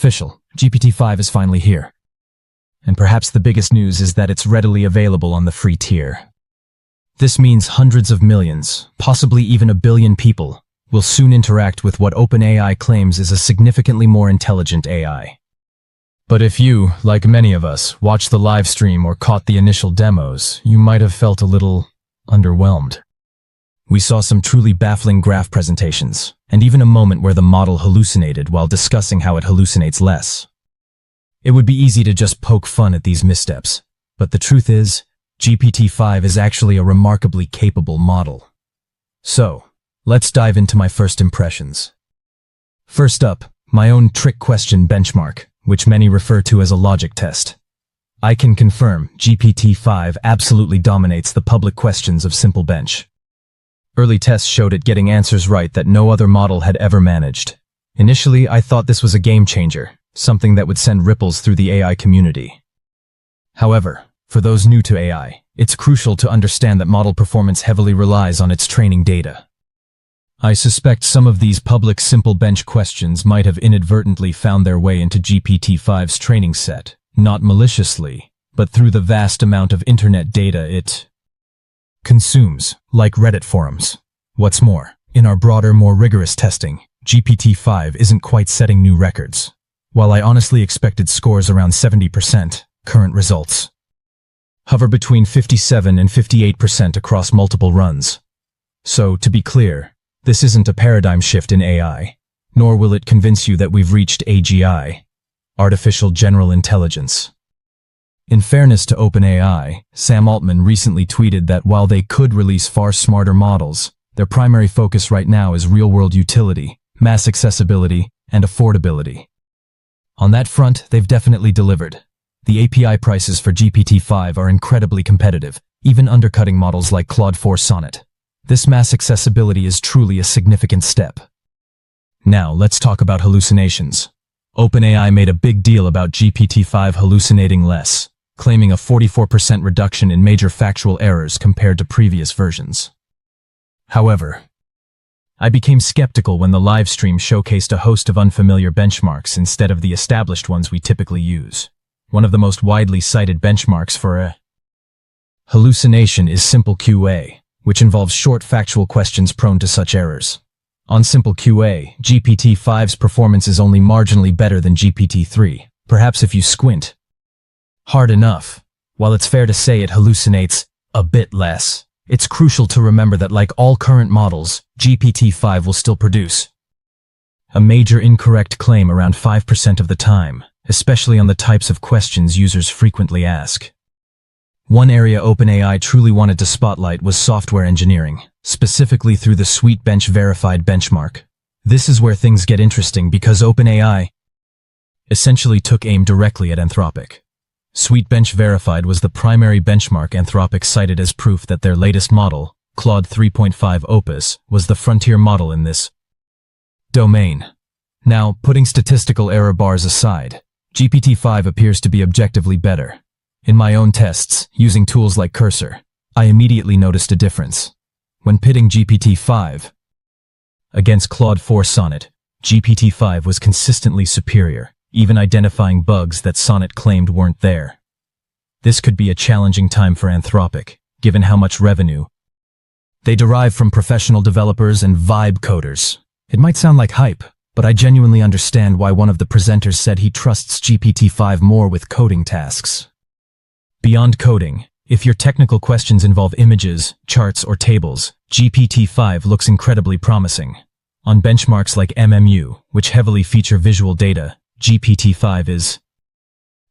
official, GPT-5 is finally here. And perhaps the biggest news is that it's readily available on the free tier. This means hundreds of millions, possibly even 1 billion people, will soon interact with what OpenAI claims is a significantly more intelligent AI. But if you, like many of us, watched the live stream or caught the initial demos, you might have felt a little underwhelmed. We saw some truly baffling graph presentations, and even a moment where the model hallucinated while discussing how it hallucinates less. It would be easy to just poke fun at these missteps, but the truth is, GPT-5 is actually a remarkably capable model. So, let's dive into my first impressions. First up, my own trick question benchmark, which many refer to as a logic test. I can confirm GPT-5 absolutely dominates the public questions of SimpleBench. Early tests showed it getting answers right that no other model had ever managed. Initially, I thought this was a game changer, something that would send ripples through the AI community. However, for those new to AI, it's crucial to understand that model performance heavily relies on its training data. I suspect some of these public SimpleBench questions might have inadvertently found their way into GPT-5's training set, not maliciously, but through the vast amount of internet data it consumes, like Reddit forums. What's more, in our broader, more rigorous testing, GPT-5 isn't quite setting new records. While I honestly expected scores around 70%, current results hover between 57 and 58% across multiple runs. So, to be clear, this isn't a paradigm shift in AI, nor will it convince you that we've reached AGI, artificial general intelligence. In fairness to OpenAI, Sam Altman recently tweeted that while they could release far smarter models, their primary focus right now is real-world utility, mass accessibility, and affordability. On that front, they've definitely delivered. The API prices for GPT-5 are incredibly competitive, even undercutting models like Claude 4 Sonnet. This mass accessibility is truly a significant step. Now, let's talk about hallucinations. OpenAI made a big deal about GPT-5 hallucinating less, claiming a 44% reduction in major factual errors compared to previous versions. However, I became skeptical when the live stream showcased a host of unfamiliar benchmarks instead of the established ones we typically use. One of the most widely cited benchmarks for a hallucination is SimpleQA, which involves short factual questions prone to such errors. On SimpleQA, GPT-5's performance is only marginally better than GPT-3, perhaps if you squint hard enough. While it's fair to say it hallucinates a bit less, it's crucial to remember that like all current models, GPT-5 will still produce a major incorrect claim around 5% of the time, especially on the types of questions users frequently ask. One area OpenAI truly wanted to spotlight was software engineering, specifically through the SweetBench Verified benchmark. This is where things get interesting because OpenAI essentially took aim directly at Anthropic. SweetBench Verified was the primary benchmark Anthropic cited as proof that their latest model, Claude 3.5 Opus, was the frontier model in this domain. Now, putting statistical error bars aside, GPT-5 appears to be objectively better. In my own tests, using tools like Cursor, I immediately noticed a difference. When pitting GPT-5 against Claude 4 Sonnet, GPT-5 was consistently superior, even identifying bugs that Sonnet claimed weren't there. This could be a challenging time for Anthropic, given how much revenue they derive from professional developers and vibe coders. It might sound like hype, but I genuinely understand why one of the presenters said he trusts GPT-5 more with coding tasks. Beyond coding, if your technical questions involve images, charts, or tables, GPT-5 looks incredibly promising. On benchmarks like MMU, which heavily feature visual data, GPT-5 is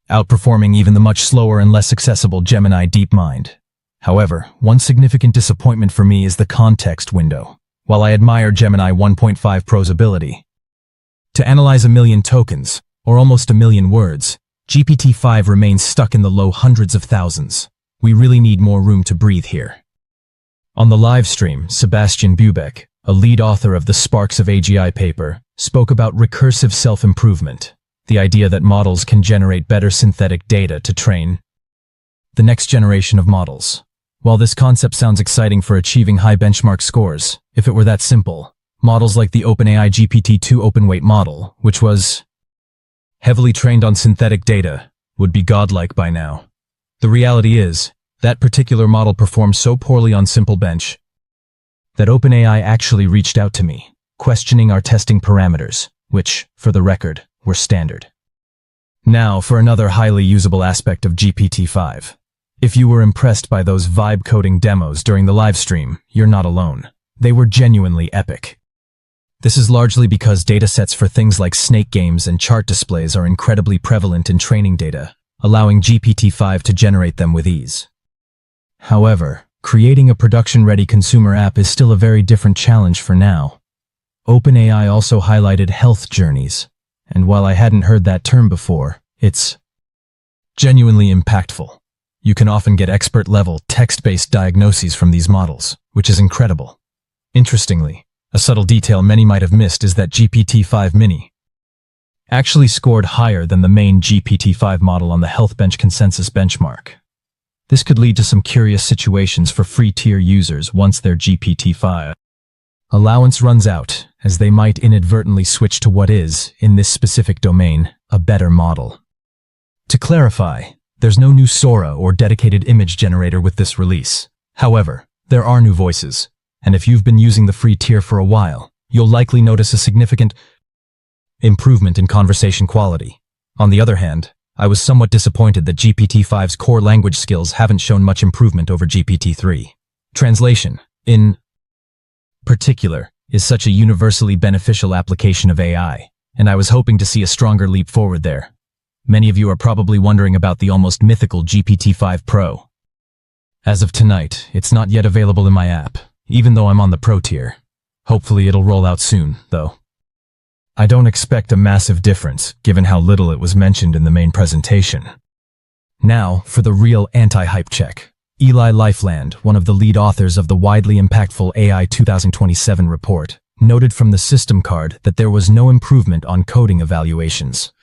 outperforming even the much slower and less accessible Gemini DeepMind. However, one significant disappointment for me is the context window. While I admire Gemini 1.5 Pro's ability to analyze 1 million tokens, or almost 1 million words, GPT-5 remains stuck in the low hundreds of thousands. We really need more room to breathe here. On the live stream, Sebastian Bubeck, a lead author of the Sparks of AGI paper, spoke about recursive self-improvement, the idea that models can generate better synthetic data to train the next generation of models. While this concept sounds exciting for achieving high benchmark scores, if it were that simple, models like the OpenAI GPT-2 open-weight model, which was heavily trained on synthetic data, would be godlike by now. The reality is, that particular model performed so poorly on SimpleBench that OpenAI actually reached out to me, questioning our testing parameters, which, for the record, were standard. Now for another highly usable aspect of GPT-5. If you were impressed by those vibe coding demos during the live stream, you're not alone. They were genuinely epic. This is largely because datasets for things like snake games and chart displays are incredibly prevalent in training data, allowing GPT-5 to generate them with ease. However, creating a production-ready consumer app is still a very different challenge for now. OpenAI also highlighted health journeys, and while I hadn't heard that term before, it's genuinely impactful. You can often get expert-level, text-based diagnoses from these models, which is incredible. Interestingly, a subtle detail many might have missed is that GPT-5 Mini actually scored higher than the main GPT-5 model on the HealthBench consensus benchmark. This could lead to some curious situations for free-tier users once their GPT-5 allowance runs out, as they might inadvertently switch to what is, in this specific domain, a better model. To clarify, there's no new Sora or dedicated image generator with this release. However, there are new voices, and if you've been using the free tier for a while, you'll likely notice a significant improvement in conversation quality. On the other hand, I was somewhat disappointed that GPT-5's core language skills haven't shown much improvement over GPT-3. Translation, in particular, is such a universally beneficial application of AI, and I was hoping to see a stronger leap forward there. Many of you are probably wondering about the almost mythical GPT-5 Pro. As of tonight, it's not yet available in my app, even though I'm on the Pro tier. Hopefully it'll roll out soon, though. I don't expect a massive difference, given how little it was mentioned in the main presentation. Now, for the real anti-hype check. Eli Lifeland, one of the lead authors of the widely impactful AI 2027 report, noted from the system card that there was no improvement on coding evaluations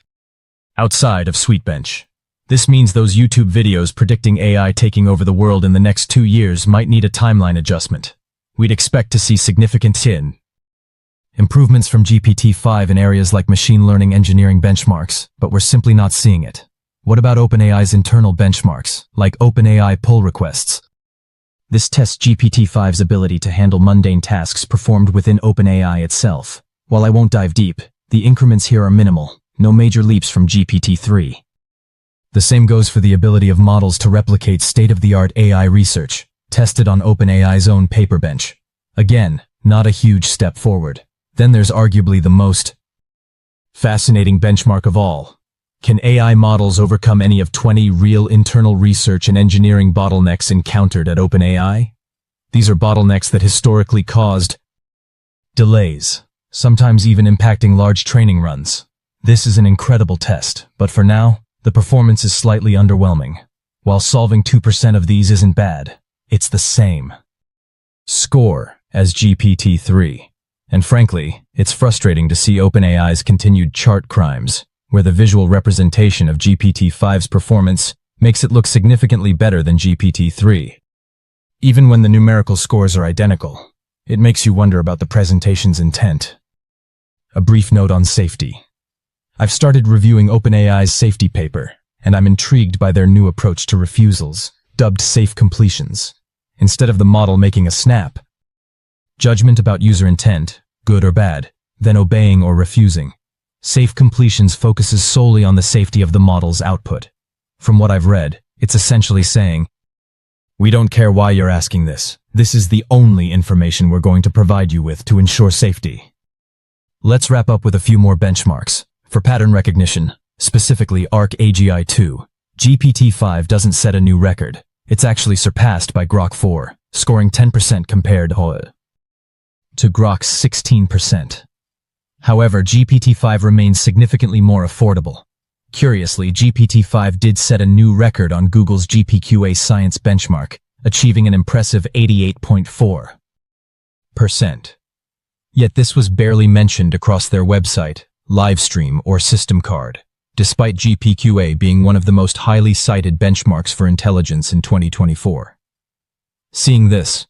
outside of SweetBench. This means those YouTube videos predicting AI taking over the world in the next 2 years might need a timeline adjustment. We'd expect to see significant improvements from GPT-5 in areas like machine learning engineering benchmarks, but we're simply not seeing it. What about OpenAI's internal benchmarks, like OpenAI pull requests? This tests GPT-5's ability to handle mundane tasks performed within OpenAI itself. While I won't dive deep, the increments here are minimal, no major leaps from GPT-3. The same goes for the ability of models to replicate state-of-the-art AI research, tested on OpenAI's own PaperBench. Again, not a huge step forward. Then there's arguably the most fascinating benchmark of all. Can AI models overcome any of 20 real internal research and engineering bottlenecks encountered at OpenAI? These are bottlenecks that historically caused delays, sometimes even impacting large training runs. This is an incredible test, but for now, the performance is slightly underwhelming. While solving 2% of these isn't bad, it's the same score as GPT-3. And frankly, it's frustrating to see OpenAI's continued chart crimes, where the visual representation of GPT-5's performance makes it look significantly better than GPT-3. Even when the numerical scores are identical, it makes you wonder about the presentation's intent. A brief note on safety. I've started reviewing OpenAI's safety paper, and I'm intrigued by their new approach to refusals, dubbed safe completions. Instead of the model making a snap judgment about user intent, good or bad, then obeying or refusing, safe completions focuses solely on the safety of the model's output. From what I've read, it's essentially saying, we don't care why you're asking this. This is the only information we're going to provide you with to ensure safety. Let's wrap up with a few more benchmarks. For pattern recognition, specifically ARC-AGI-2, GPT-5 doesn't set a new record. It's actually surpassed by Grok 4, scoring 10% compared to Grok's 16%. However, GPT-5 remains significantly more affordable. Curiously, GPT-5 did set a new record on Google's GPQA science benchmark, achieving an impressive 88.4%. Yet this was barely mentioned across their website, livestream, or system card, despite GPQA being one of the most highly cited benchmarks for intelligence in 2024. Seeing this,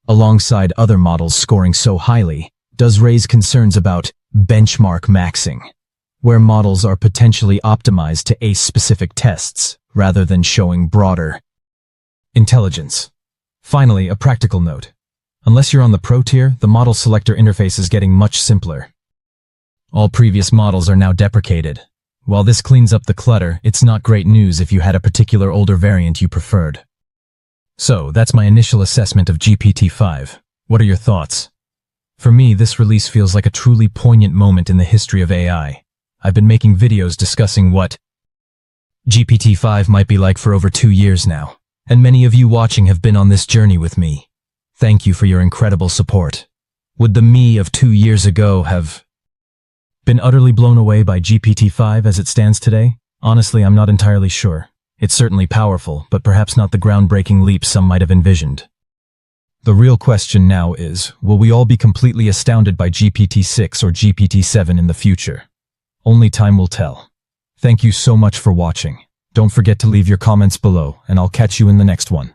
alongside other models scoring so highly, does raise concerns about benchmark maxing. where models are potentially optimized to ace specific tests, rather than showing broader intelligence. Finally, a practical note. Unless you're on the Pro tier, the model selector interface is getting much simpler. All previous models are now deprecated. While this cleans up the clutter, it's not great news if you had a particular older variant you preferred. So, that's my initial assessment of GPT-5. What are your thoughts? For me, this release feels like a truly poignant moment in the history of AI. I've been making videos discussing what GPT-5 might be like for over 2 years now, and many of you watching have been on this journey with me. Thank you for your incredible support. Would the me of 2 years ago have been utterly blown away by GPT-5 as it stands today? Honestly, I'm not entirely sure. It's certainly powerful, but perhaps not the groundbreaking leap some might have envisioned. The real question now is, will we all be completely astounded by GPT-6 or GPT-7 in the future? Only time will tell. Thank you so much for watching. Don't forget to leave your comments below, and I'll catch you in the next one.